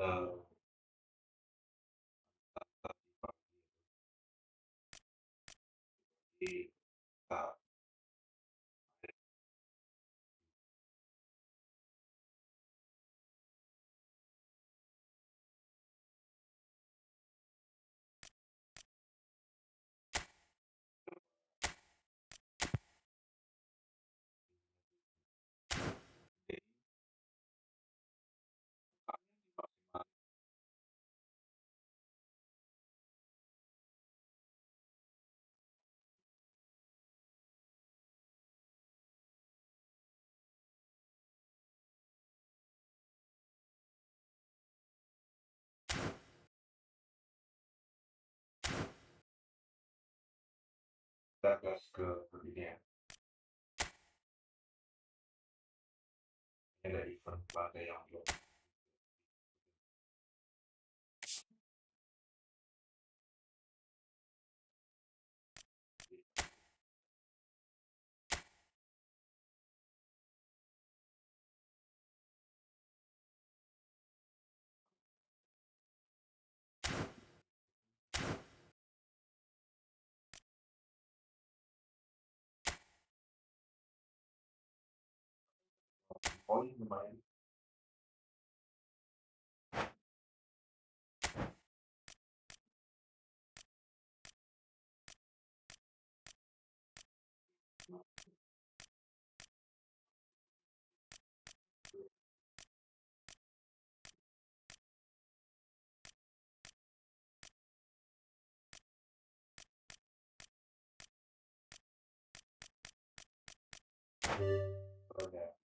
eee, di saat ini maksimal gagas ke beginian, ada event ada yang belum poin lumayan. Roda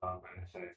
langsung saya.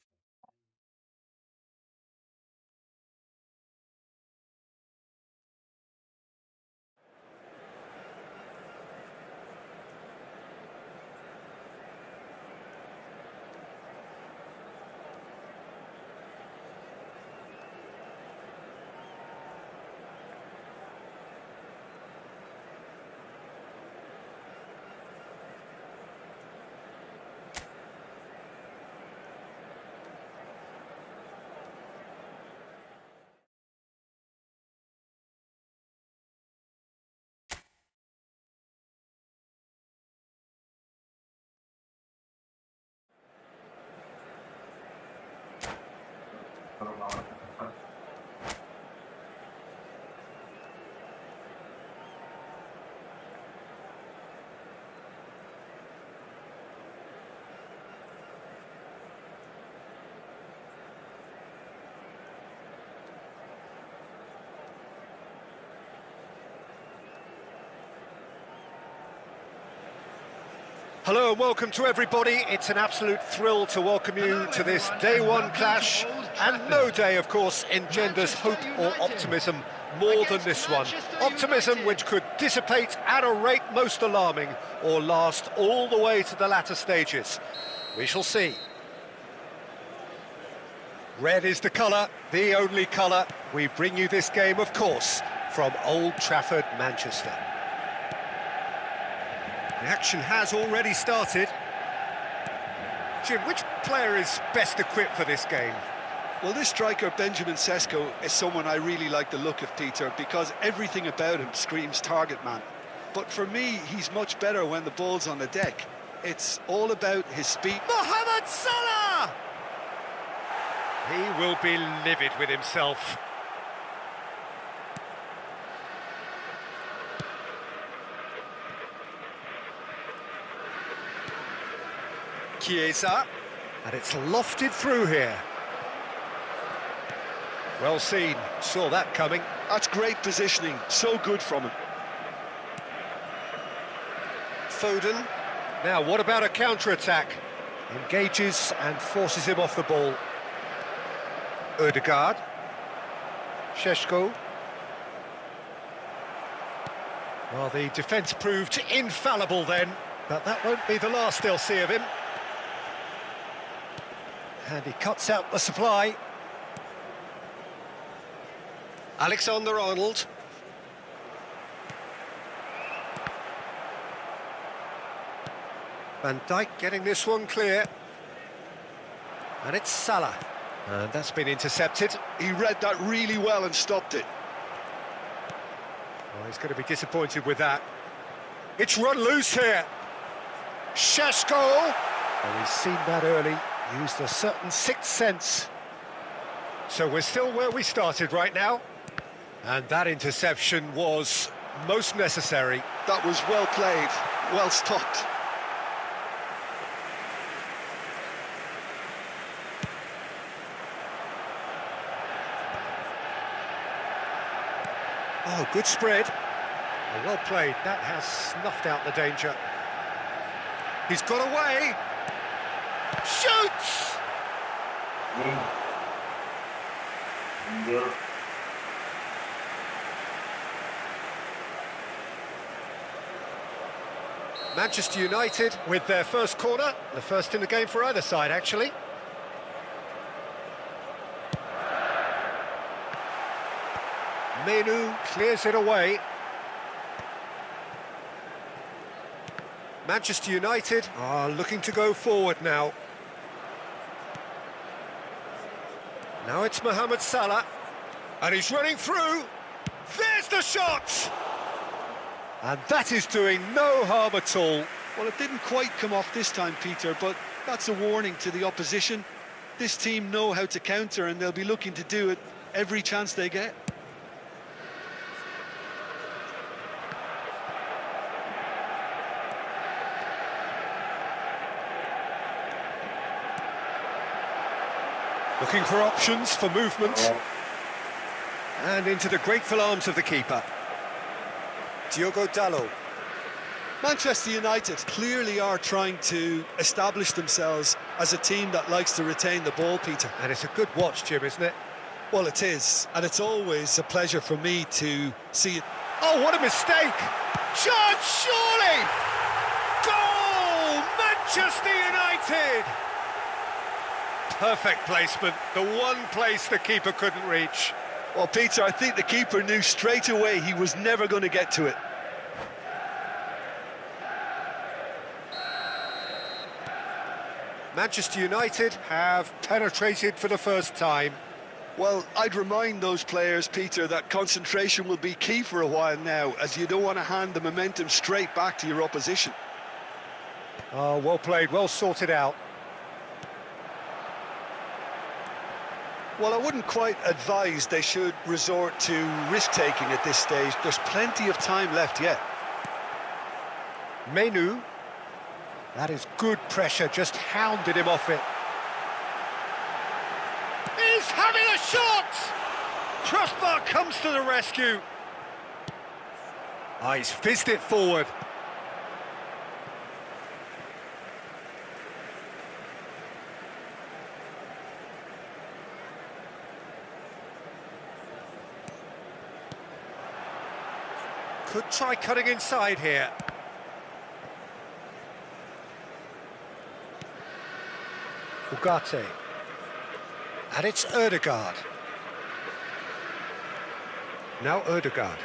Kalau lawan cepat Hello and welcome to everybody. It's an absolute thrill to welcome you to this day one clash. And no day, of course, engenders hope or optimism more than this one. Optimism which could dissipate at a rate most alarming or last all the way to the latter stages. We shall see. Red is the colour, the only colour. We bring you this game, of course, from Old Trafford, Manchester. The action has already started. Jim, which player is best equipped for this game? Well, this striker, Benjamin Sesko, is someone I really like the look of, Peter, because everything about him screams target man. But for me, he's much better when the ball's on the deck. It's all about his speed. Mohamed Salah! He will be livid with himself. Chiesa, and it's lofted through here. Well seen, saw that coming. That's great positioning, so good from him. Foden. Now, what about a counter-attack? Engages and forces him off the ball. Ødegaard. Šeško. Well, the defence proved infallible then, but that won't be the last they'll see of him. And he cuts out the supply. Alexander-Arnold. Van Dijk getting this one clear. And it's Salah. And that's been intercepted. He read that really well and stopped it. Oh, he's going to be disappointed with that. It's run loose here. Šeško. Well, he's seen that early. Used a certain sixth sense. So we're still where we started right now. And that interception was most necessary. That was well played, well stopped. Oh, good spread. Well played. That has snuffed out the danger. He's got away. Shoots! Manchester United with their first corner, the first in the game for either side, actually. Menu clears it away. Manchester United are looking to go forward now. Now it's Mohamed Salah, and he's running through. There's the shot! And that is doing no harm at all. Well, it didn't quite come off this time, Peter, but that's a warning to the opposition. This team know how to counter, and they'll be looking to do it every chance they get. Looking for options for movement. And into the grateful arms of the keeper. Diogo Dalot. Manchester United clearly are trying to establish themselves as a team that likes to retain the ball, Peter. And it's a good watch, Jim, isn't it? Well, it is, and it's always a pleasure for me to see it. Oh, what a mistake! Chance, surely! Goal! Manchester United! Perfect placement, the one place the keeper couldn't reach. Well, Peter, I think the keeper knew straight away he was never going to get to it. Manchester United have penetrated for the first time. Well, I'd remind those players, Peter, that concentration will be key for a while now, as you don't want to hand the momentum straight back to your opposition. Oh, well played, well sorted out. Well, I wouldn't quite advise they should resort to risk-taking at this stage. There's plenty of time left yet. Menu. That is good pressure, just hounded him off it. He's having a shot! Crossbar comes to the rescue. Oh, he's fizzed it forward. Could try cutting inside here. Ugarte. And it's Ødegaard. Now Ødegaard.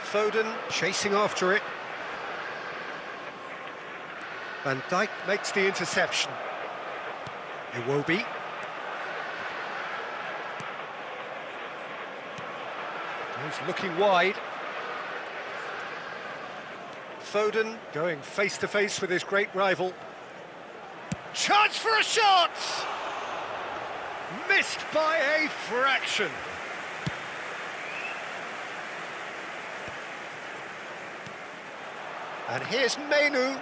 Foden chasing after it. Van Dijk makes the interception. Iwobi. He's looking wide. Foden going face-to-face with his great rival. Chance for a shot! Missed by a fraction. And here's Menu.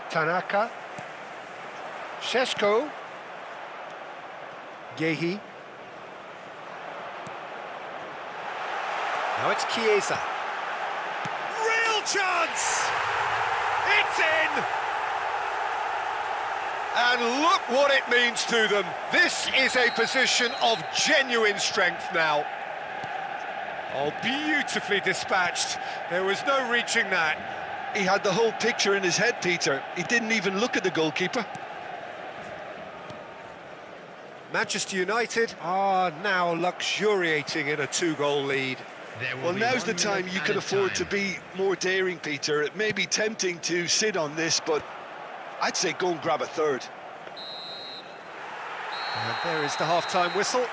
Tanaka. Šeško. Gehi. Now it's Chiesa. Real chance! It's in! And look what it means to them. This is a position of genuine strength now. Oh, beautifully dispatched. There was no reaching that. He had the whole picture in his head, Peter. He didn't even look at the goalkeeper. Manchester United are now luxuriating in a 2-goal lead. Well, now's the time you can afford to be more daring, Peter. It may be tempting to sit on this, but I'd say go and grab a third. And there is the half-time whistle.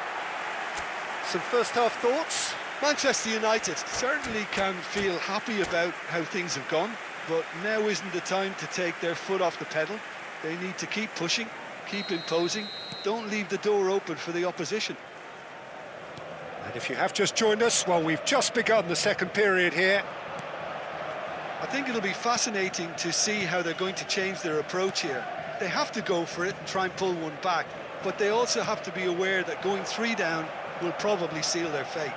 Some first-half thoughts? Manchester United certainly can feel happy about how things have gone, but now isn't the time to take their foot off the pedal. They need to keep pushing, keep imposing. Don't leave the door open for the opposition. And if you have just joined us, well, we've just begun the second period here. I think it'll be fascinating to see how they're going to change their approach here. They have to go for it and try and pull one back, but they also have to be aware that going 3 down will probably seal their fate.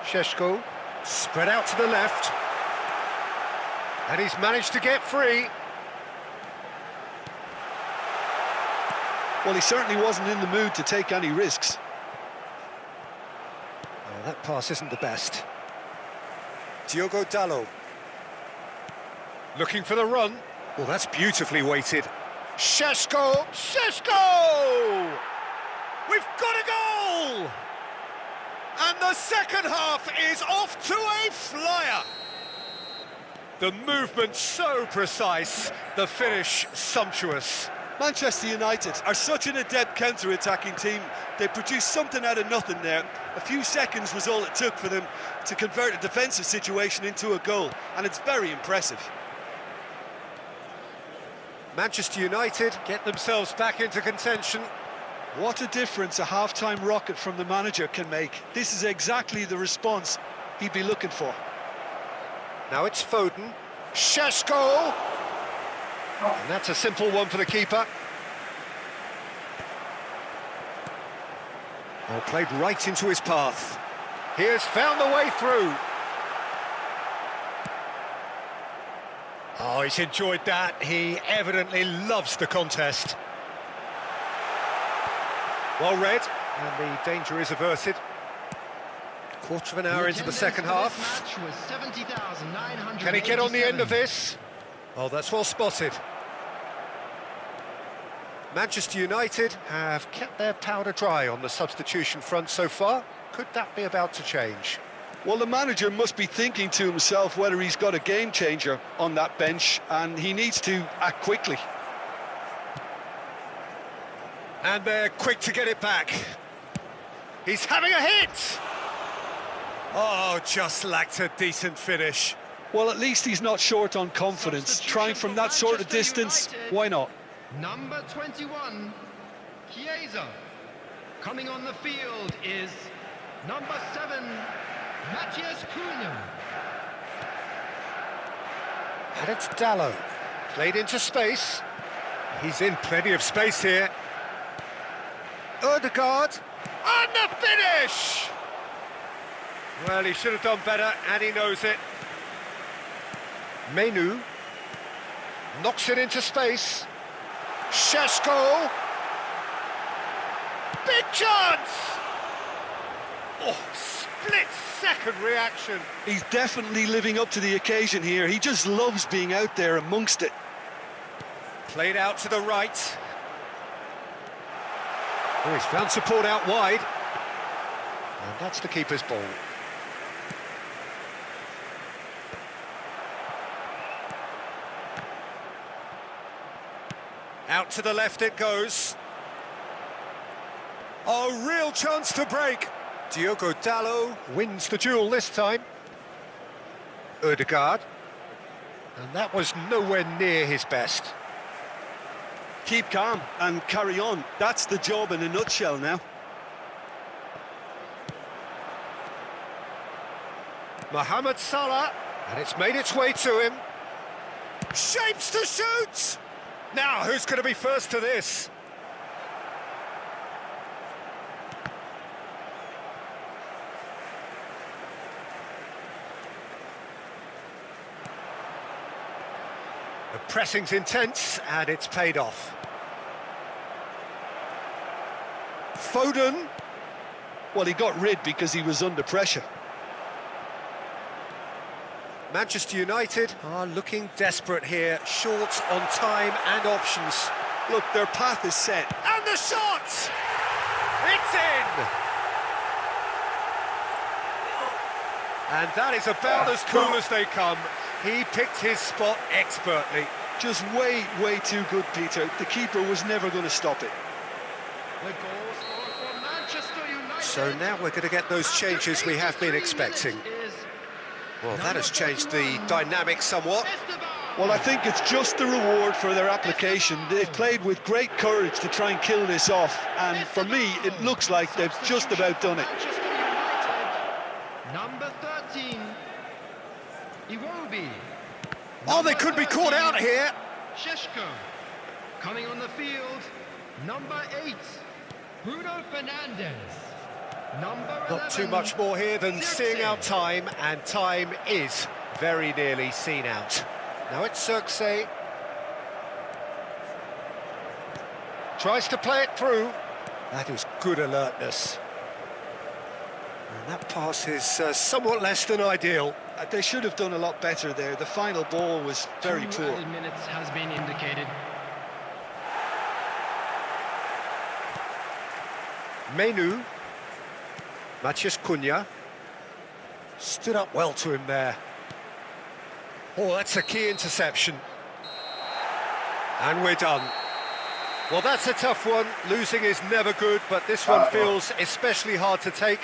Šeško spread out to the left. And he's managed to get free. Well, he certainly wasn't in the mood to take any risks. Oh, that pass isn't the best. Diogo Dalot. Looking for the run. Well, that's beautifully weighted. Šeško! Šeško! We've got a goal! And the second half is off to a flyer. The movement so precise, the finish sumptuous. Manchester United are such an adept counter-attacking team. They produced something out of nothing there. A few seconds was all it took for them to convert a defensive situation into a goal, and it's very impressive. Manchester United get themselves back into contention. What a difference a half-time rocket from the manager can make. This is exactly the response he'd be looking for. Now it's Foden. Šeško! And that's a simple one for the keeper. Well, played right into his path. He has found the way through. Oh, he's enjoyed that. He evidently loves the contest. Well read, and the danger is averted. Quarter of an hour into the second half. Can he get on the end of this? Oh, that's well spotted. Manchester United have kept their powder dry on the substitution front so far. Could that be about to change? Well, the manager must be thinking to himself whether he's got a game changer on that bench, and he needs to act quickly. And they're quick to get it back. He's having a hit! Oh, just lacked a decent finish. Well, at least he's not short on confidence. Trying from that sort of distance, why not? Number 21, Chiesa. Coming on the field is number 7, Matthias Cunha. And it's Dalot. Played into space. He's in plenty of space here. Ødegaard. And the finish! Well, he should have done better, and he knows it. Menu. Knocks it into space. Šeško. Big chance! Oh, split-second reaction. He's definitely living up to the occasion here. He just loves being out there amongst it. Played out to the right. Oh, he's found support out wide. And that's the keeper's ball. Out to the left it goes. A real chance to break. Diogo Dalot wins the duel this time. Ødegaard. And that was nowhere near his best. Keep calm and carry on. That's the job in a nutshell now. Mohamed Salah, and it's made its way to him. Shapes to shoot! Now, who's going to be first to this? The pressing's intense, and it's paid off. Foden. Well, he got rid because he was under pressure. Manchester United are looking desperate here, short on time and options. Look, their path is set. And the shot! It's in! And that is about as cool as they come. He picked his spot expertly. Just way too good, Peter. The keeper was never going to stop it. The goal scored for Manchester United. So now we're going to get those changes we have been expecting. Well, that has changed the dynamic somewhat. Well, I think it's just the reward for their application. They've played with great courage to try and kill this off, and for me, it looks like they've just about done it. Manchester United, number 13, Iwobi. Oh, they could be caught out here. Sheshko. Coming on the field, number 8, Bruno Fernandes. Number 11, Not too much more here than seeing out time, and time is very nearly seen out. Now it's Xerxes. Tries to play it through. That is good alertness. And that pass is somewhat less than ideal. They should have done a lot better there. The final ball was very 2 poor. added minutes has been indicated. Menu. Matías Cunha. Stood up well to him there. Oh, that's a key interception. And we're done. Well, that's a tough one. Losing is never good, but this one feels especially hard to take.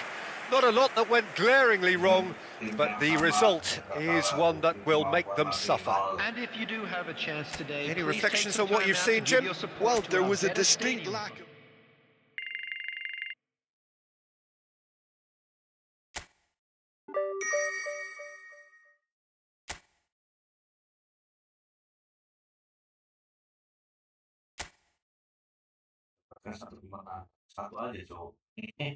Not a lot that went glaringly wrong, but the result is one that will make them suffer. And if you do have a chance today, Any please reflections take some on what time you've out seen, and give Jim? your support Well, to there our was a better distinct stadium. lack of... Kan satu aja cowok. Ini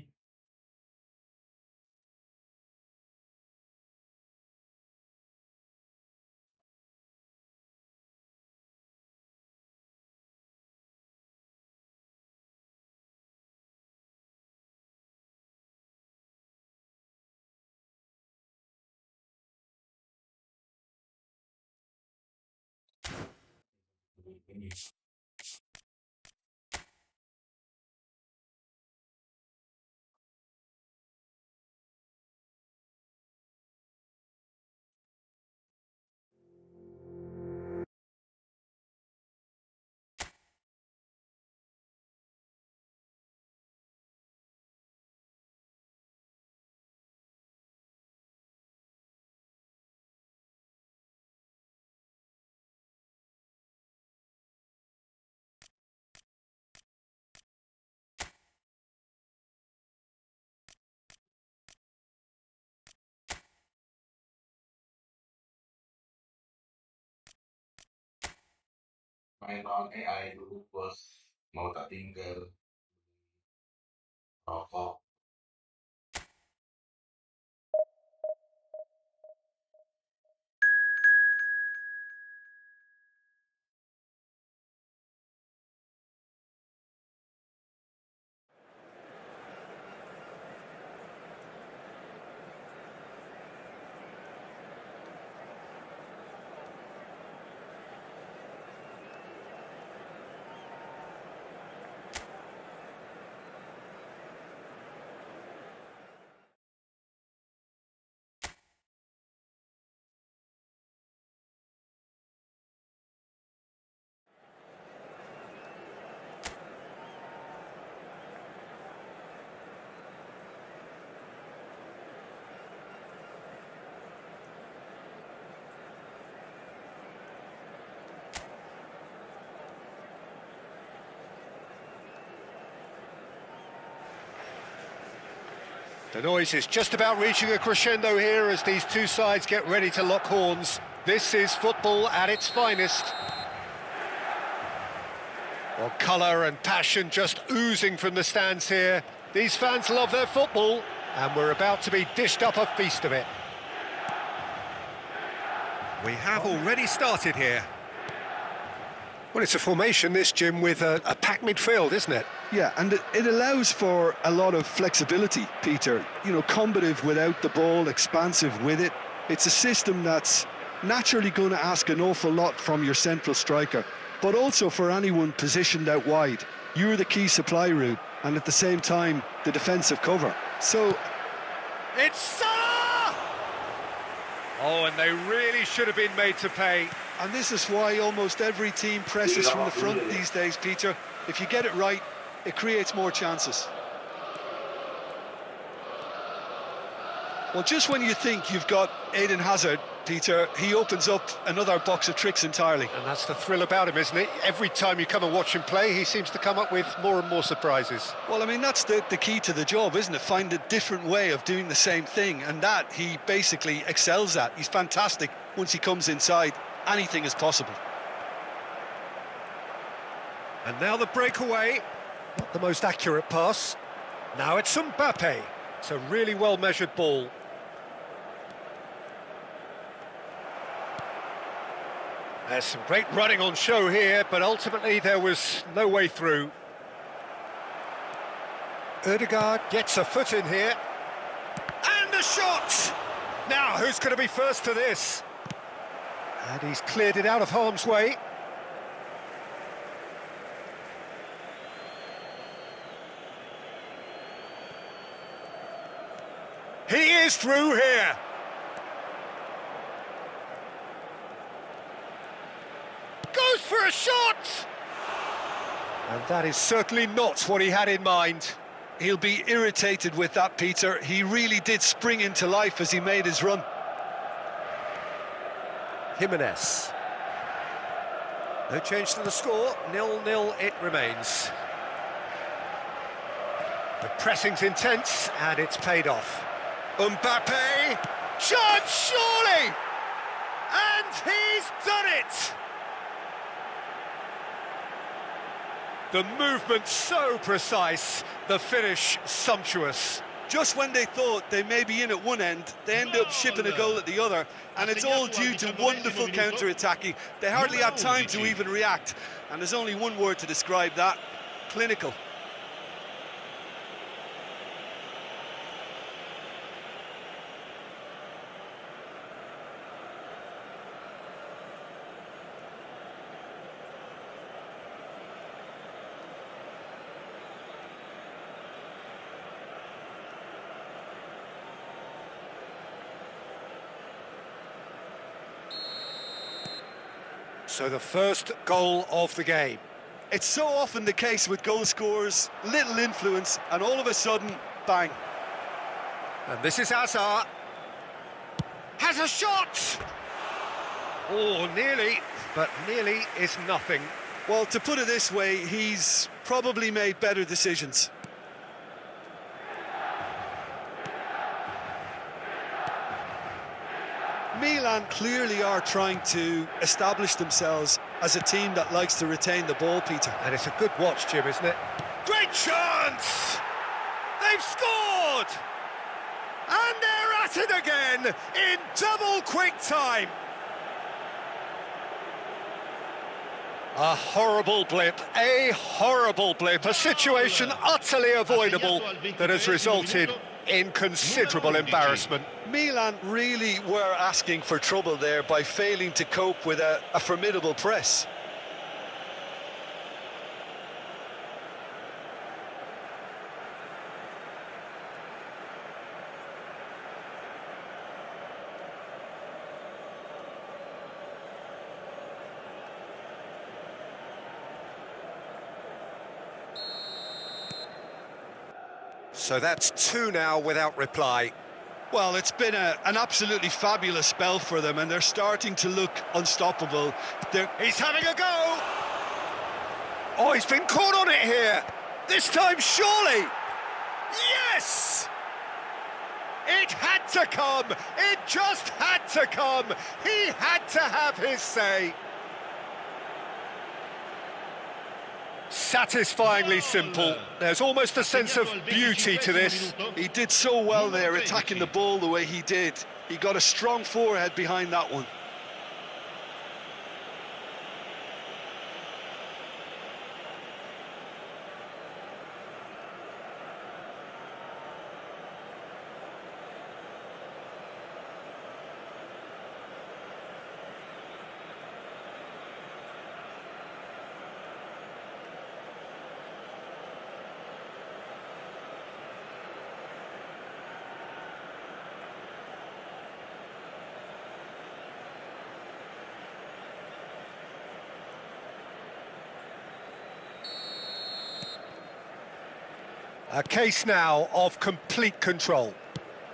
main lawan AI dulu bos, mau tak tinggal rokok. The noise is just about reaching a crescendo here as these two sides get ready to lock horns. This is football at its finest. Well, colour and passion just oozing from the stands here. These fans love their football, and we're about to be dished up a feast of it. We have already started here. Well, it's a formation, this, Jim, with a packed midfield, isn't it? Yeah, and it allows for a lot of flexibility, Peter. You know, combative without the ball, expansive with it. It's a system that's naturally going to ask an awful lot from your central striker, but also for anyone positioned out wide. You're the key supply route, and at the same time, the defensive cover. So, it's Salah! Oh, and they really should have been made to pay. and this is why almost every team presses from the front these days, Peter. If you get it right, it creates more chances. Well, just when you think you've got Eden Hazard, Peter, he opens up another box of tricks entirely. And that's the thrill about him, isn't it? Every time you come and watch him play, he seems to come up with more and more surprises. Well, I mean, that's the key to the job, isn't it? Find a different way of doing the same thing, and that he basically excels at. He's fantastic once he comes inside. Anything is possible. And now the breakaway. Not the most accurate pass. Now it's Mbappe. It's a really well-measured ball. There's some great running on show here, but ultimately there was no way through. Ødegaard gets a foot in here. And the shot! Now, who's going to be first to this? And he's cleared it out of harm's way. He is through here. Goes for a shot! And that is certainly not what he had in mind. He'll be irritated with that, Peter. He really did spring into life as he made his run. Jimenez. No change to the score, 0-0 it remains. The pressing's intense and it's paid off. Mbappe, chance surely! And he's done it! The movement so precise, the finish sumptuous. Just when they thought they may be in at one end, they end up shipping a goal at the other, and it's all due to wonderful counter-attacking. They hardly had time to even react, and there's only one word to describe that: clinical. So the first goal of the game. It's so often the case with goal scorers, little influence, and all of a sudden, bang. And this is Hazard. Has a shot! Oh, nearly, but nearly is nothing. Well, to put it this way, he's probably made better decisions. Milan clearly are trying to establish themselves as a team that likes to retain the ball, Peter. And it's a good watch, Jim, isn't it? Great chance! They've scored! And they're at it again in double quick time. A horrible blip, a situation utterly avoidable that has resulted in considerable embarrassment. Milan really were asking for trouble there by failing to cope with a formidable press. So that's two now without reply. Well, it's been an absolutely fabulous spell for them, and they're starting to look unstoppable. He's having a go! Oh, he's been caught on it here! This time, surely! Yes! It had to come! It just had to come! He had to have his say! Satisfyingly simple. There's almost a sense of beauty to this. He did so well there, attacking the ball the way he did. He got a strong forehead behind that one. A case now of complete control.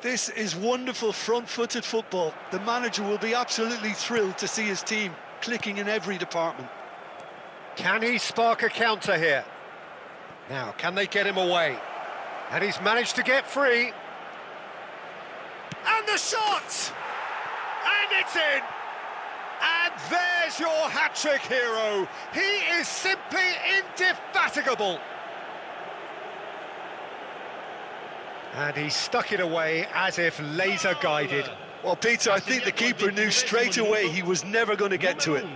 This is wonderful front-footed football. The manager will be absolutely thrilled to see his team clicking in every department. Can he spark a counter here? Now, can they get him away? And he's managed to get free. And the shot! And it's in! And there's your hat-trick hero. He is simply indefatigable. And he stuck it away as if laser-guided. Well, Peter, I think the keeper knew straight away he was never going to get to it.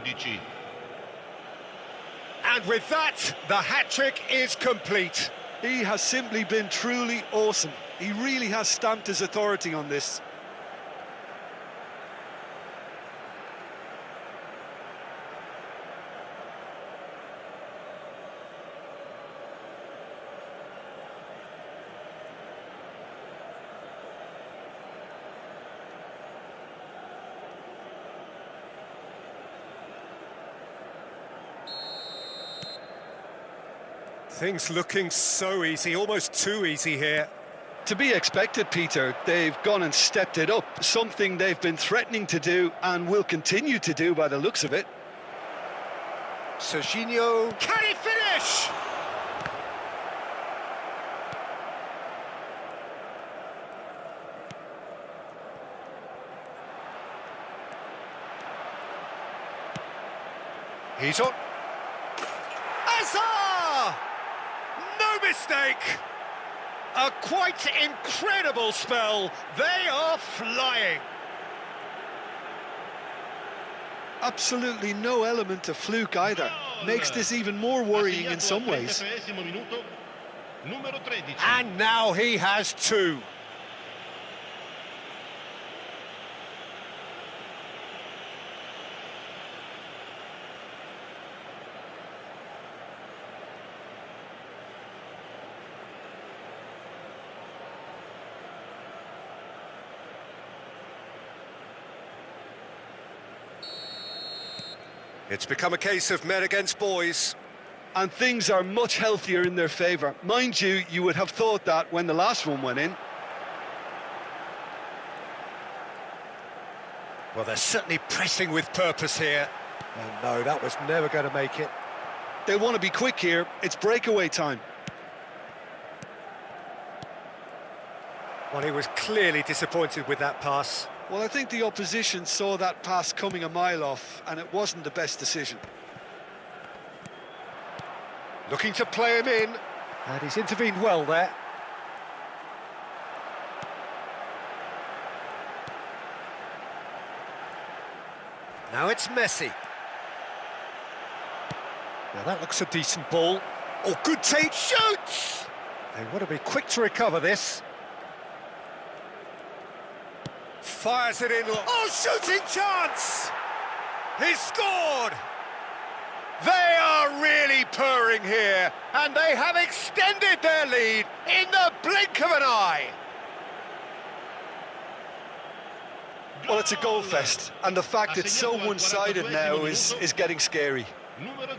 And with that, the hat-trick is complete. He has simply been truly awesome. He really has stamped his authority on this. Things looking so easy, almost too easy here. To be expected, Peter. They've gone and stepped it up, something they've been threatening to do and will continue to do by the looks of it. Serginho, can he finish? He's on. Azar! No mistake! A quite incredible spell. They are flying. Absolutely no element of fluke either. Makes this even more worrying in some ways. And now he has two. It's become a case of men against boys. And things are much healthier in their favour. Mind you, you would have thought that when the last one went in. Well, they're certainly pressing with purpose here. And no, that was never going to make it. They want to be quick here. It's breakaway time. Well, he was clearly disappointed with that pass. Well, I think the opposition saw that pass coming a mile off, and it wasn't the best decision. Looking to play him in, and he's intervened well there. Now it's Messi. Now that looks a decent ball. Oh, good take, shoots! They want to be quick to recover this. Fires it in. Oh, shooting chance! He's scored! They are really purring here, and they have extended their lead in the blink of an eye. Well, it's a goal fest, and the fact it's so one-sided now is getting scary. Numero 10.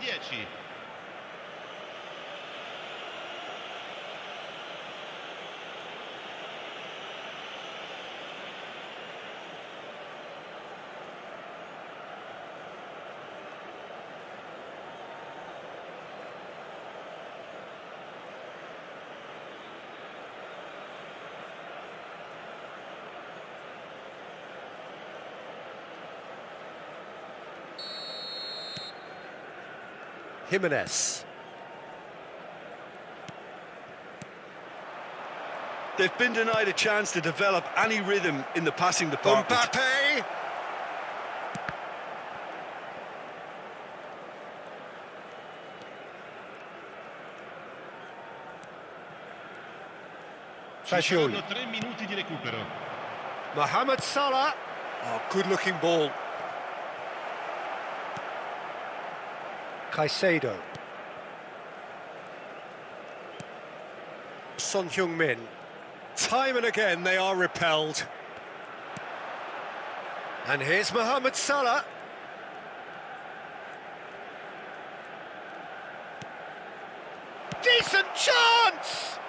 Jimenez. They've been denied a chance to develop any rhythm in the passing department. Mbappe. Fagioli. 3 minuti di recupero. Mohamed Salah. Oh, good-looking ball. Caicedo. Son Heung-min. Time and again they are repelled. And here's Mohamed Salah. Decent chance!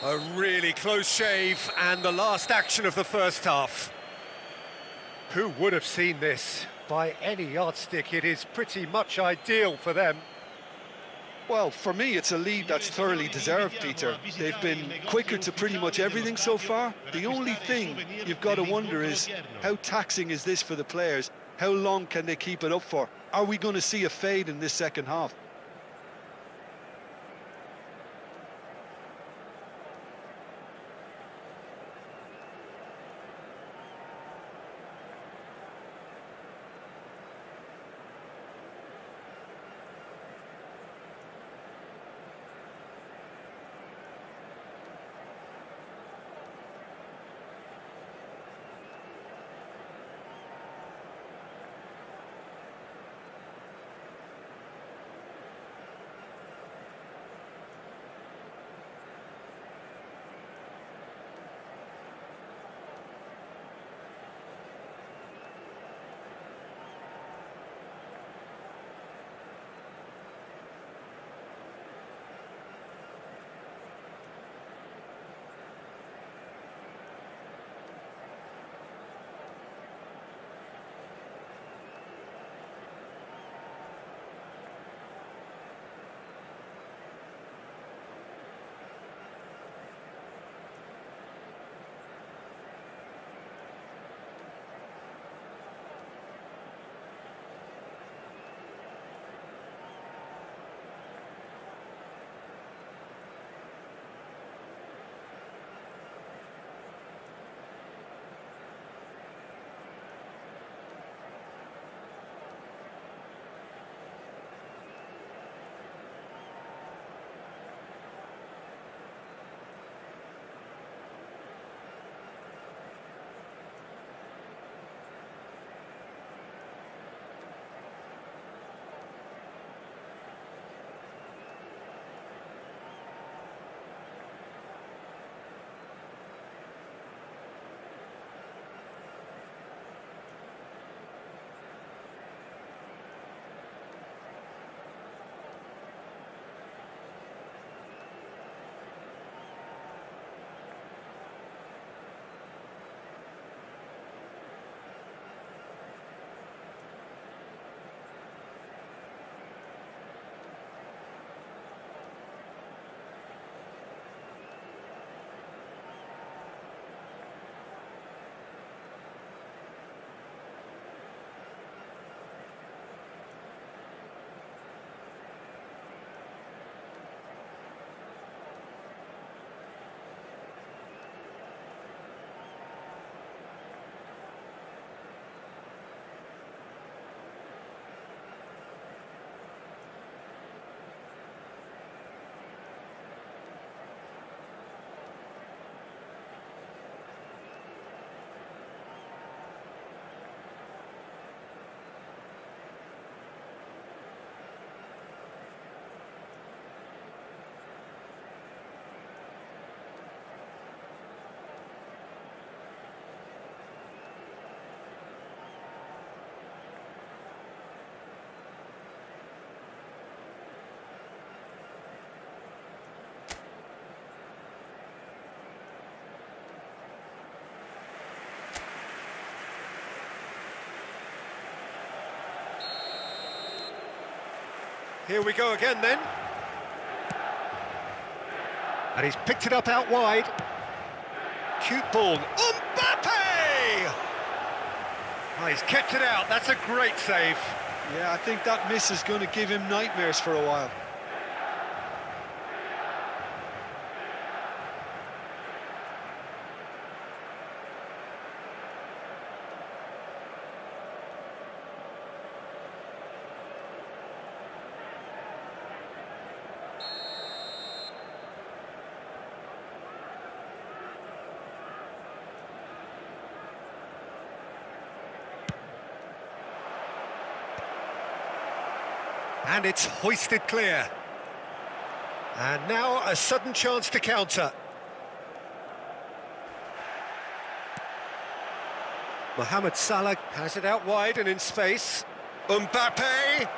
A really close shave, and the last action of the first half. Who would have seen this? By any yardstick, it is pretty much ideal for them. Well, for me, it's a lead that's thoroughly deserved, Peter. They've been quicker to pretty much everything so far. The only thing you've got to wonder is, how taxing is this for the players? How long can they keep it up for? Are we going to see a fade in this second half? Here we go again then. And he's picked it up out wide. Cute ball. Mbappe! Oh, he's kept it out. That's a great save. Yeah, I think that miss is going to give him nightmares for a while. And it's hoisted clear. And now a sudden chance to counter. Mohamed Salah has it out wide and in space. Mbappe!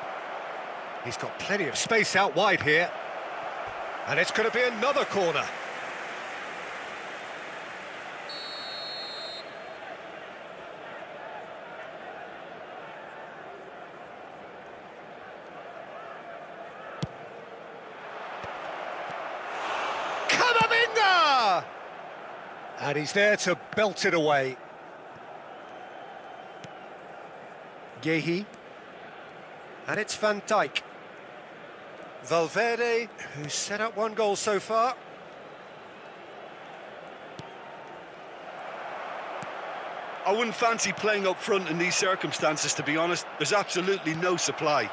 He's got plenty of space out wide here. And it's going to be another corner. And he's there to belt it away. Gehi. And it's Van Dijk. Valverde, who's set up one goal so far. I wouldn't fancy playing up front in these circumstances, to be honest. There's absolutely no supply.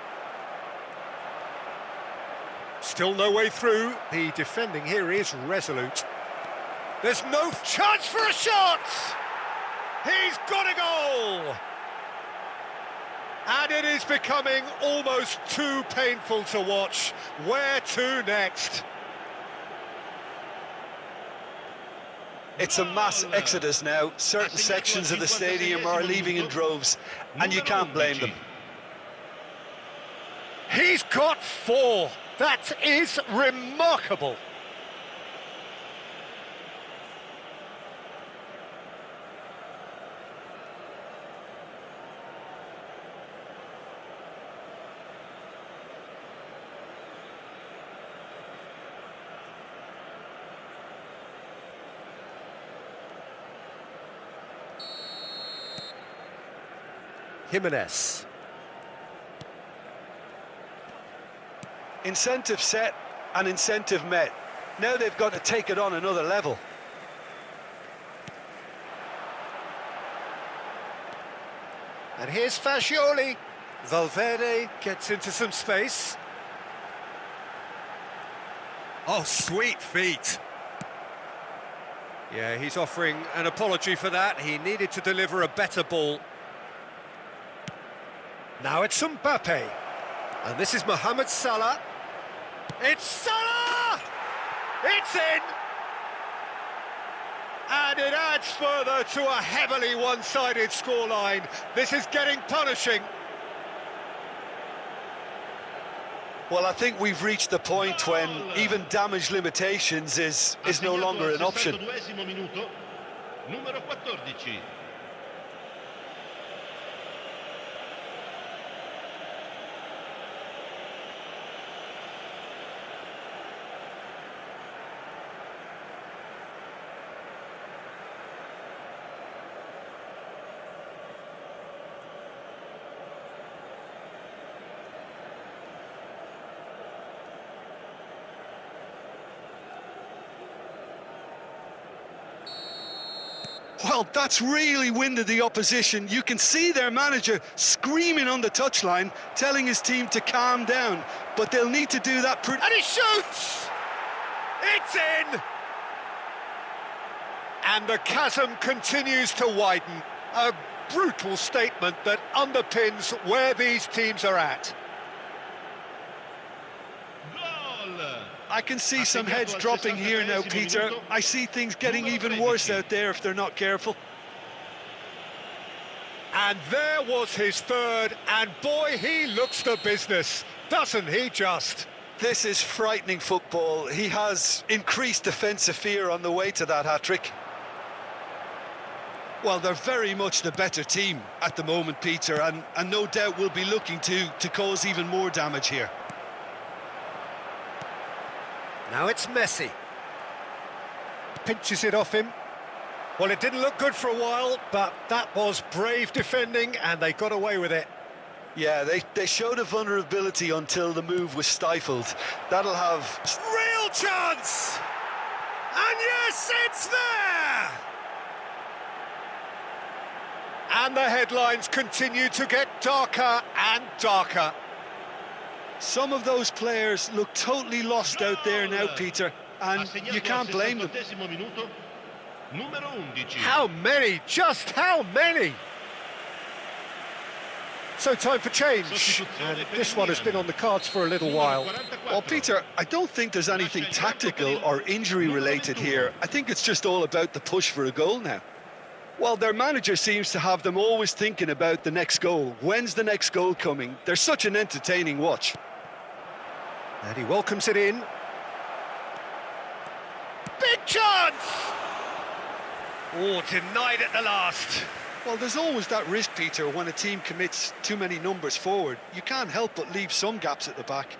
Still no way through. The defending here is resolute. There's no chance for a shot! He's got a goal! And it is becoming almost too painful to watch. Where to next? It's a mass exodus now. Certain sections of the stadium are leaving in droves, and you can't blame them. He's got 4. That is remarkable. Jimenez. Incentive set and incentive met. Now they've got to take it on another level. And here's Fascioli. Valverde gets into some space. Oh, sweet feet. Yeah, he's offering an apology for that. He needed to deliver a better ball. Now it's Mbappe. And this is Mohamed Salah. It's Salah! It's in! And it adds further to a heavily one-sided scoreline. This is getting punishing. Well, I think we've reached the point when even damage limitations is no longer an option. Numero 14. Well, that's really winded the opposition. You can see their manager screaming on the touchline, telling his team to calm down. But they'll need to do that. And he shoots! It's in! And the chasm continues to widen. A brutal statement that underpins where these teams are at. I can see some heads dropping here now, Peter. I see things getting even worse out there if they're not careful. And there was his third, and boy, he looks the business, doesn't he just? This is frightening football. He has increased defensive fear on the way to that hat-trick. Well, they're very much the better team at the moment, Peter, and no doubt will be looking to cause even more damage here. Now it's Messi. Pinches it off him. Well, it didn't look good for a while, but that was brave defending, and they got away with it. Yeah, they showed a vulnerability until the move was stifled. That'll have... Real chance! And yes, it's there! And the headlines continue to get darker and darker. Some of those players look totally lost out there now, Peter, and you can't blame them. How many? Just how many? So time for change, and this one has been on the cards for a little while. Well, Peter, I don't think there's anything tactical or injury-related here. I think it's just all about the push for a goal now. Well, their manager seems to have them always thinking about the next goal. When's the next goal coming? They're such an entertaining watch. And he welcomes it in. Big chance! Oh, denied at the last. Well, there's always that risk, Peter, when a team commits too many numbers forward. You can't help but leave some gaps at the back.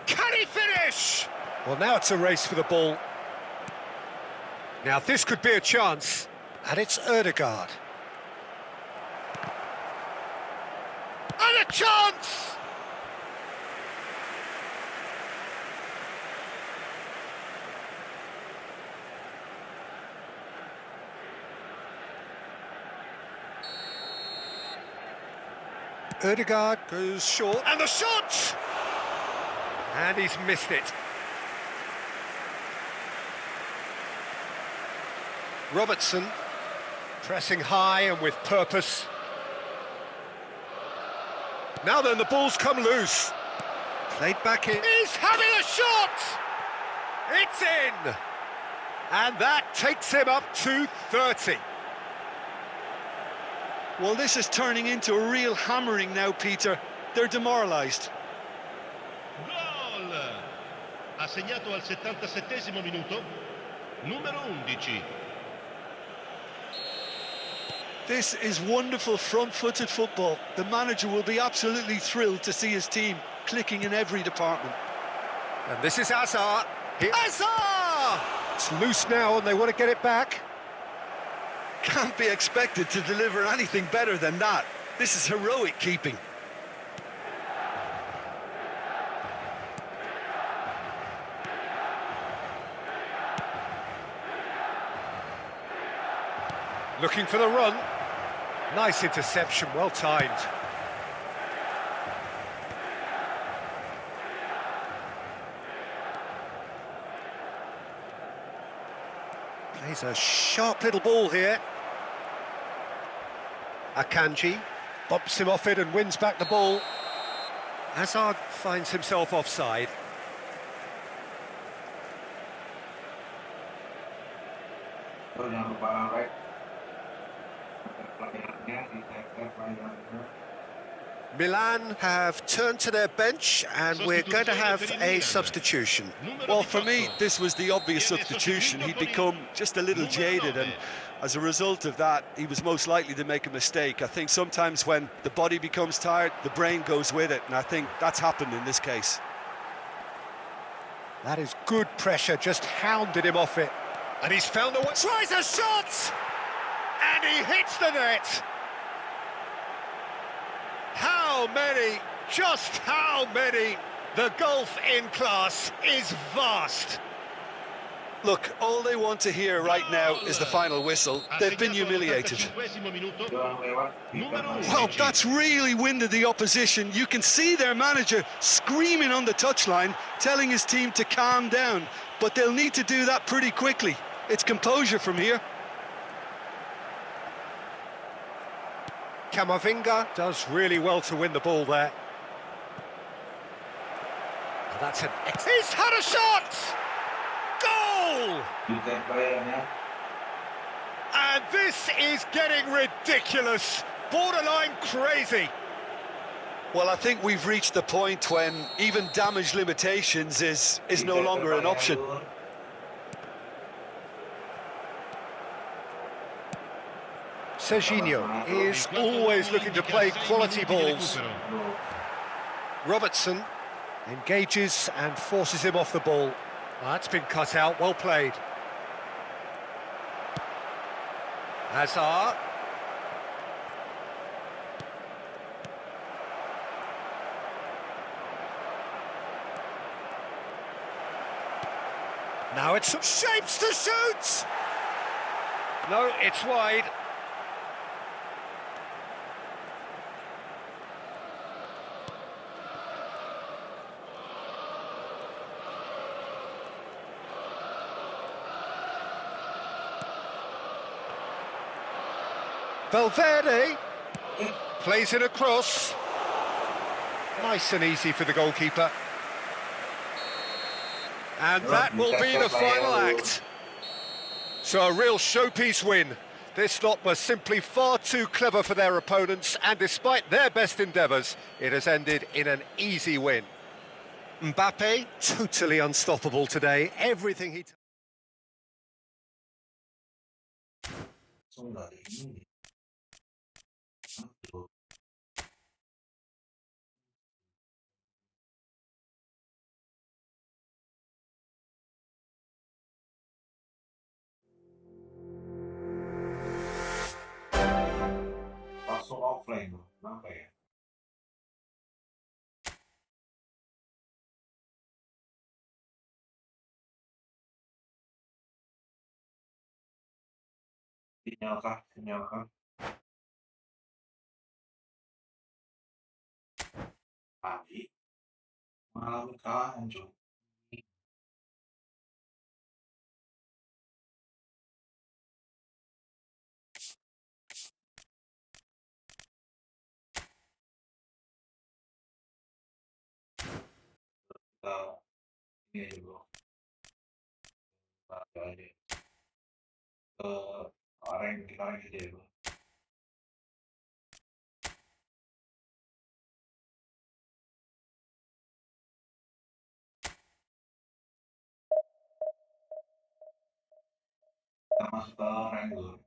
Can he finish? Well, now it's a race for the ball. Now this could be a chance, and it's Ødegaard. And a chance! Ødegaard goes short, and the shot! And he's missed it. Robertson, pressing high and with purpose. Now then, the ball's come loose. Played back in. He's having a shot! It's in! And that takes him up to 30. Well, this is turning into a real hammering now, Peter. They're demoralised. Gol! Ha segnato al 77esimo minuto, numero 11. This is wonderful front-footed football. The manager will be absolutely thrilled to see his team clicking in every department. And this is Hazard. Hazard! It's loose now and they want to get it back. Can't be expected to deliver anything better than that. This is heroic keeping. Looking for the run. Nice interception, well timed. Plays a sharp little ball here. Akanji bumps him off it and wins back the ball. Hazard finds himself offside. Jangan lupa like. Pelatihannya di tag. Milan have turned to their bench and we're going to have a substitution. Well, for me, this was the obvious substitution. He'd become just a little jaded, and as a result of that, he was most likely to make a mistake. I think sometimes when the body becomes tired, the brain goes with it, and I think that's happened in this case. That is good pressure, just hounded him off it. And he's found a way. Tries a shot! And he hits the net! How many? Just how many? The gulf in class is vast. Look, all they want to hear right now is the final whistle. They've been humiliated. Well, that's really winded the opposition. You can see their manager screaming on the touchline, telling his team to calm down. But they'll need to do that pretty quickly. It's composure from here. Camavinga does really well to win the ball there. And that's an he's had a shot! Goal! And this is getting ridiculous, borderline crazy. Well, I think we've reached the point when even damage limitations is no longer an option. Serginho is always looking to play quality balls. Robertson engages and forces him off the ball. That's been cut out, well played. Hazard. Now it's shapes to shoot! No, it's wide. Valverde plays it across. Nice and easy for the goalkeeper. And that will be the final act. So a real showpiece win. This lot was simply far too clever for their opponents, and despite their best endeavours, it has ended in an easy win. Mbappe, totally unstoppable today. Everything he... sendiri. Langsung offline bro, kenapa ya? Sinyalkah? Tadi mengalami kekalahan cuy. Kita ini aja bro, kita aja ke kita rank aja ya bro. Kita masuk ke rank dulu.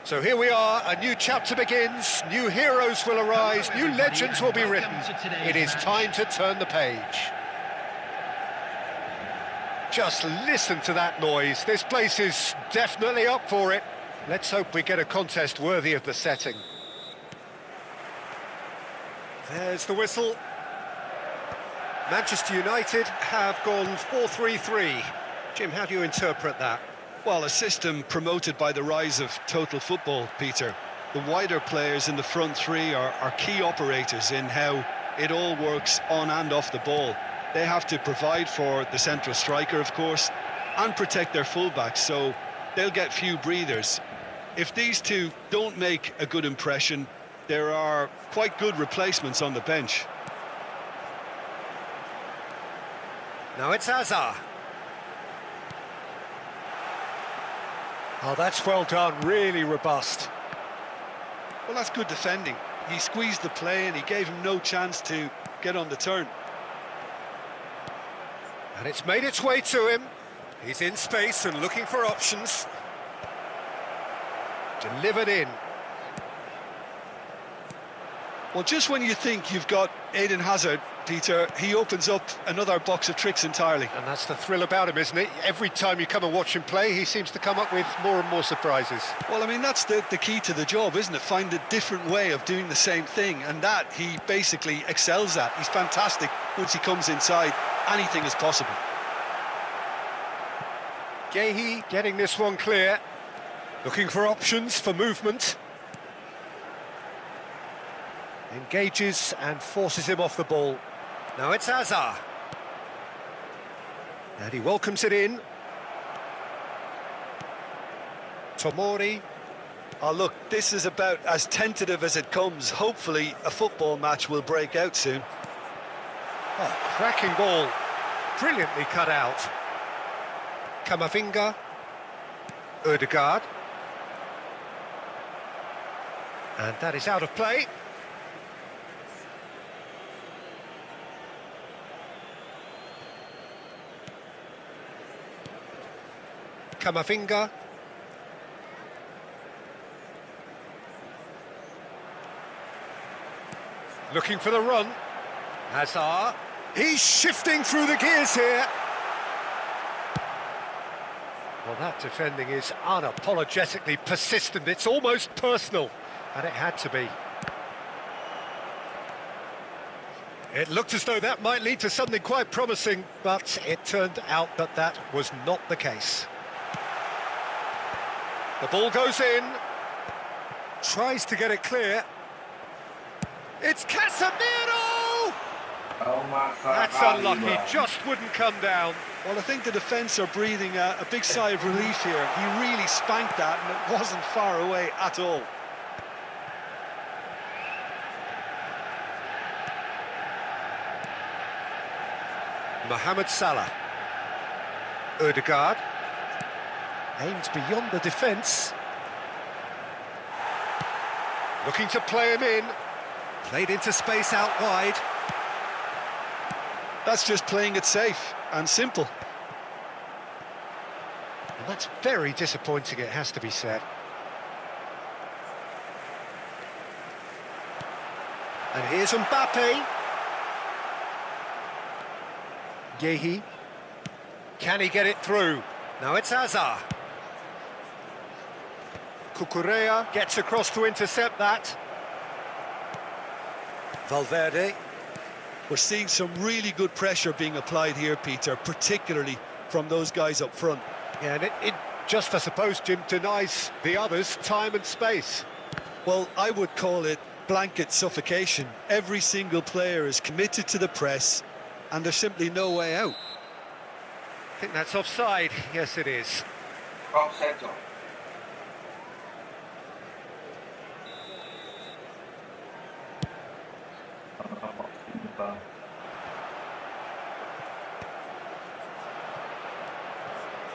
So here we are, a new chapter begins, new heroes will arise, new legends will be written. It is time to turn the page. Just listen to that noise. This place is definitely up for it. Let's hope we get a contest worthy of the setting. There's the whistle. Manchester United have gone 4-3-3. Jim, how do you interpret that? Well, a system promoted by the rise of total football, Peter. The wider players in the front three are key operators in how it all works on and off the ball. They have to provide for the central striker, of course, and protect their fullbacks, so they'll get few breathers. If these two don't make a good impression, there are quite good replacements on the bench. Now it's Hazard. Oh, that's well done, really robust. Well, that's good defending. He squeezed the play and he gave him no chance to get on the turn. And it's made its way to him. He's in space and looking for options. Delivered in. Well, just when you think you've got Eden Hazard, Peter, he opens up another box of tricks entirely. And that's the thrill about him, isn't it? Every time you come and watch him play, he seems to come up with more and more surprises. Well, I mean, that's the key to the job, isn't it? Find a different way of doing the same thing, and that he basically excels at. He's fantastic once he comes inside. Anything is possible. Gehi getting this one clear. Looking for options for movement. Engages and forces him off the ball. Now it's Hazard. And he welcomes it in. Tomori. Oh, look, this is about as tentative as it comes. Hopefully, a football match will break out soon. Oh, cracking ball. Brilliantly cut out. Kamavinga. Ødegaard. And that is out of play. Kamavinga. Looking for the run. Hazard. He's shifting through the gears here. Well, that defending is unapologetically persistent. It's almost personal, and it had to be. It looked as though that might lead to something quite promising, but it turned out that that was not the case. The ball goes in. Tries to get it clear. It's Casemiro! Oh my God. That's unlucky, just wouldn't come down. Well, I think the defence are breathing a big sigh of relief here. He really spanked that, and it wasn't far away at all. Mohamed Salah. Ødegaard. Aims beyond the defence. Looking to play him in. Played into space out wide. That's just playing it safe and simple. And that's very disappointing, it has to be said. And here's Mbappe. Gehi. Can he get it through? Now it's Hazard. Cucurella gets across to intercept that. Valverde. We're seeing some really good pressure being applied here, Peter, particularly from those guys up front. Yeah, and it just, I suppose, Jim, denies the others time and space. Well, I would call it blanket suffocation. Every single player is committed to the press, and there's simply no way out. I think that's offside. Yes, it is. From center.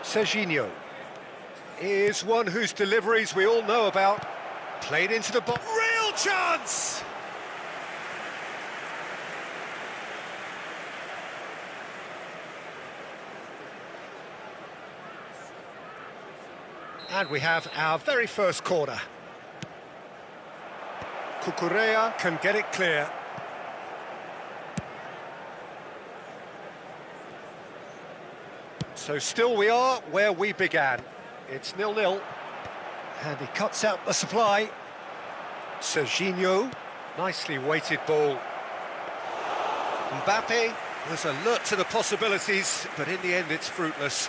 Serginho is one whose deliveries we all know about. Played into the box. Real chance! And we have our very first corner. Cucurella can get it clear. So still we are where we began. It's 0-0. And he cuts out the supply. Serginho, nicely weighted ball. Mbappe was alert to the possibilities, but in the end it's fruitless.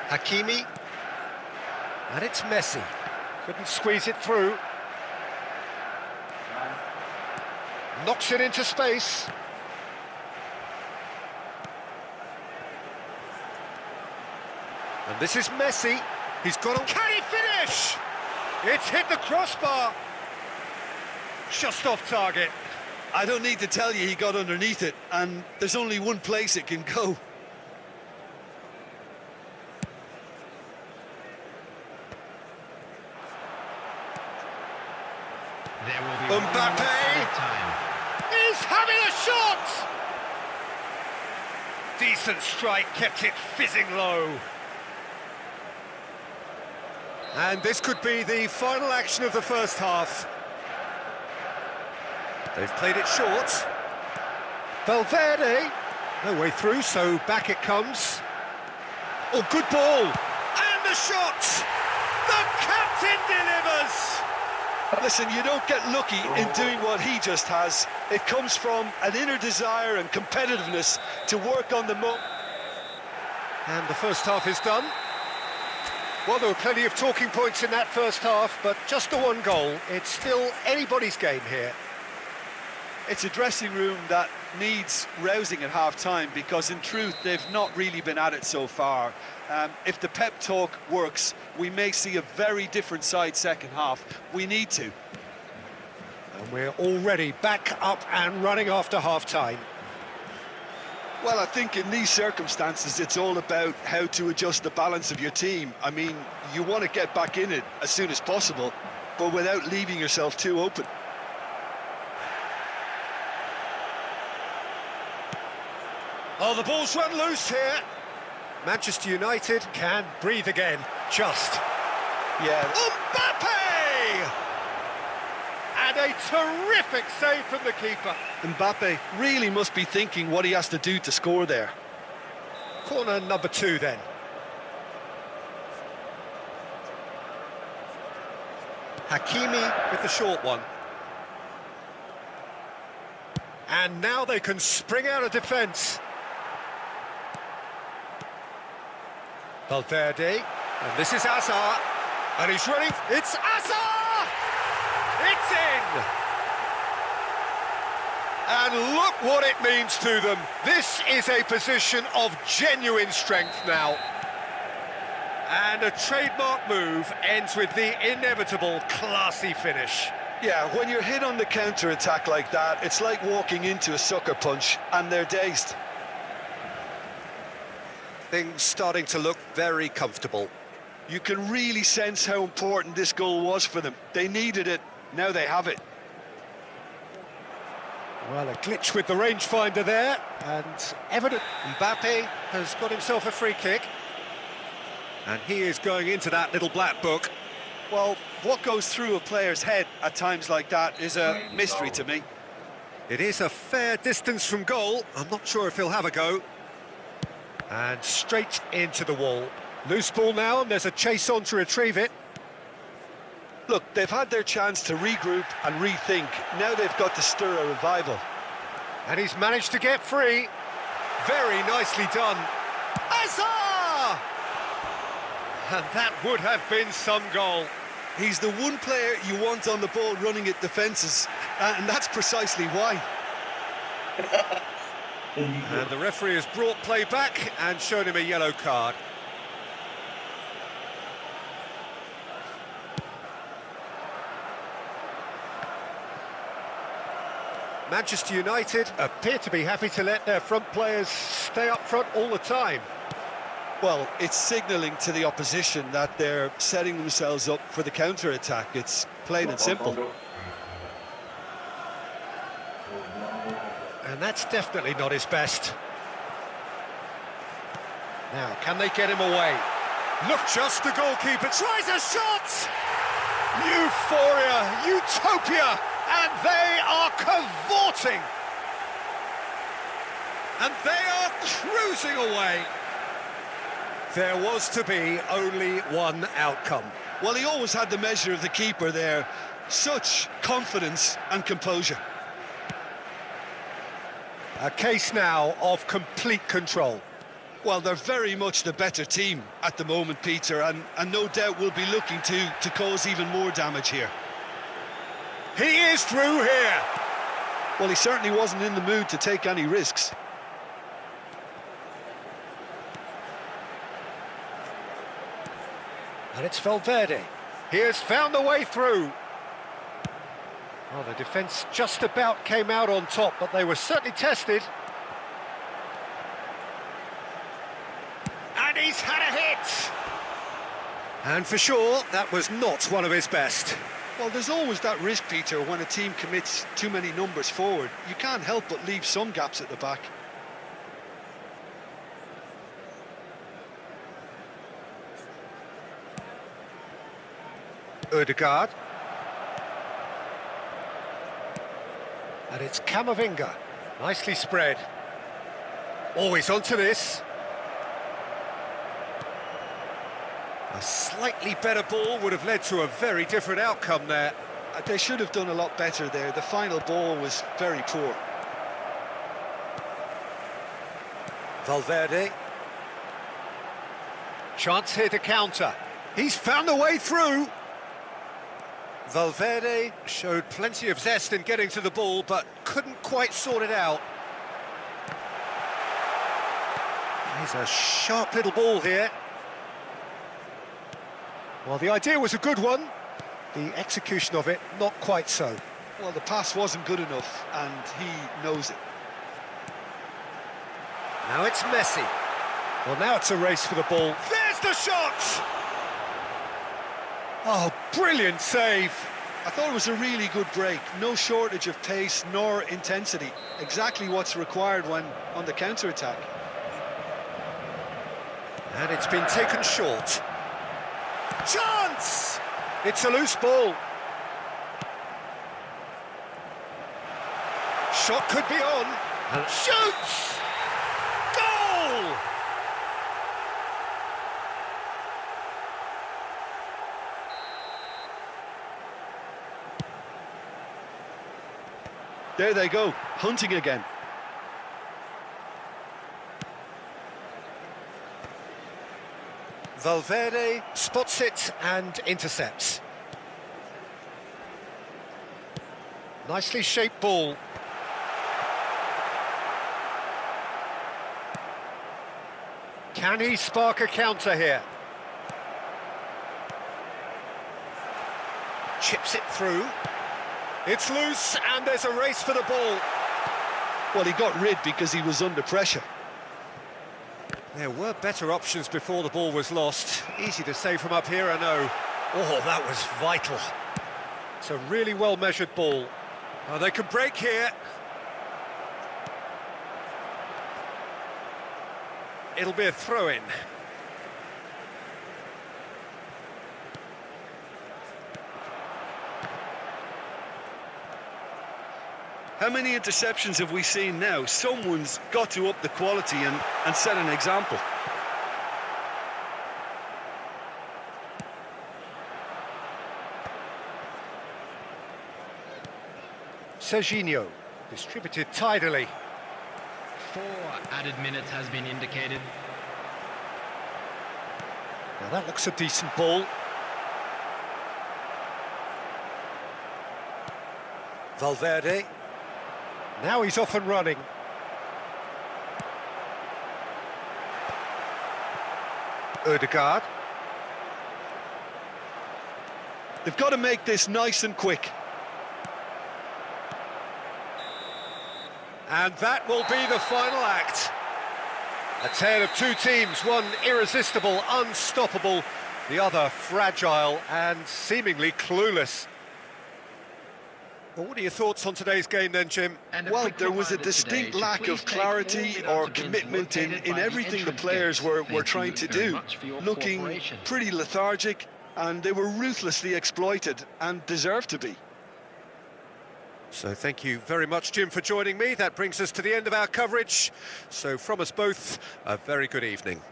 Hakimi. And it's Messi. Couldn't squeeze it through. Knocks it into space. And this is Messi. He's got a... Can he finish? It's hit the crossbar. Just off target. I don't need to tell you he got underneath it, and there's only one place it can go. There will be Mbappe. time. He's having a shot! Decent strike, kept it fizzing low. And this could be the final action of the first half. They've played it short. Valverde, no way through, so back it comes. Oh, good ball! And the shot! The captain delivers! Listen, you don't get lucky in doing what he just has. It comes from an inner desire and competitiveness to work on the And the first half is done. Well, there were plenty of talking points in that first half, but just the one goal. It's still anybody's game here. It's a dressing room that needs rousing at half-time, because in truth they've not really been at it so far. If the pep talk works, we may see a very different side second half. We need to. And we're already back up and running after half-time. Well, I think in these circumstances it's all about how to adjust the balance of your team. I mean, you want to get back in it as soon as possible, but without leaving yourself too open. Oh, the ball's run loose here. Manchester United can breathe again, just. Yeah. Mbappe! And a terrific save from the keeper. Mbappe really must be thinking what he has to do to score there. Corner number 2 then. Hakimi with the short one. And now they can spring out of defence. Valverde, and this is Hazard, and he's running, it's Hazard! It's in! And look what it means to them. This is a position of genuine strength now. And a trademark move ends with the inevitable classy finish. Yeah, when you're hit on the counter-attack like that, it's like walking into a sucker punch, and they're dazed. Things starting to look very comfortable. You can really sense how important this goal was for them. They needed it, now they have it. Well, a glitch with the rangefinder there, and evident. Mbappe has got himself a free kick. And he is going into that little black book. Well, what goes through a player's head at times like that is a mystery to me. It is a fair distance from goal. I'm not sure if he'll have a go. And straight into the wall. Loose ball now, and there's a chase on to retrieve it. Look, they've had their chance to regroup and rethink. Now they've got to stir a revival. And he's managed to get free. Very nicely done. Hazard! And that would have been some goal. He's the one player you want on the ball running at defences, and that's precisely why. And the referee has brought play back and shown him a yellow card. Manchester United appear to be happy to let their front players stay up front all the time. Well, it's signalling to the opposition that they're setting themselves up for the counter-attack. It's plain and simple. And that's definitely not his best. Now, can they get him away? Look, just the goalkeeper tries a shot! Euphoria, utopia, and they are cavorting. And they are cruising away. There was to be only one outcome. Well, he always had the measure of the keeper there. Such confidence and composure. A case now of complete control. Well, they're very much the better team at the moment, Peter, and no doubt will be looking to cause even more damage here. He is through here. Well, he certainly wasn't in the mood to take any risks. And it's Valverde. He has found the way through. Well, the defence just about came out on top, but they were certainly tested. And he's had a hit! And for sure, that was not one of his best. Well, there's always that risk, Peter, when a team commits too many numbers forward. You can't help but leave some gaps at the back. Ødegaard. And it's Camavinga. Nicely spread. Always onto this. A slightly better ball would have led to a very different outcome there. They should have done a lot better there. The final ball was very poor. Valverde. Chance here to counter. He's found the way through. Valverde showed plenty of zest in getting to the ball, but couldn't quite sort it out. Here's a sharp little ball here. Well, the idea was a good one. The execution of it, not quite so. Well, the pass wasn't good enough, and he knows it. Now it's Messi. Well, now it's a race for the ball. There's the shot! Oh, brilliant save. I thought it was a really good break. No shortage of pace nor intensity. Exactly what's required when on the counter-attack. And it's been taken short. Chance! It's a loose ball. Shot could be on. And shoots! Goal! There they go, hunting again. Valverde spots it and intercepts. Nicely shaped ball. Can he spark a counter here? Chips it through. It's loose, and there's a race for the ball. Well, he got rid because he was under pressure. There were better options before the ball was lost. Easy to say from up here, I know. Oh, that was vital. It's a really well-measured ball. Oh, they can break here. It'll be a throw-in. How many interceptions have we seen now? Someone's got to up the quality and set an example. Serginho, distributed tidily. 4 added minutes has been indicated. Now that looks a decent ball. Valverde. Now he's off and running. Ødegaard. They've got to make this nice and quick. And that will be the final act. A tale of two teams, one irresistible, unstoppable, the other fragile and seemingly clueless. Well, what are your thoughts on today's game then, Jim? Well, there was a distinct lack of clarity or commitment in everything the players were trying to do. Looking pretty lethargic, and they were ruthlessly exploited and deserved to be. So thank you very much, Jim, for joining me. That brings us to the end of our coverage. So from us both, a very good evening.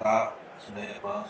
Tak, sudah ya bos.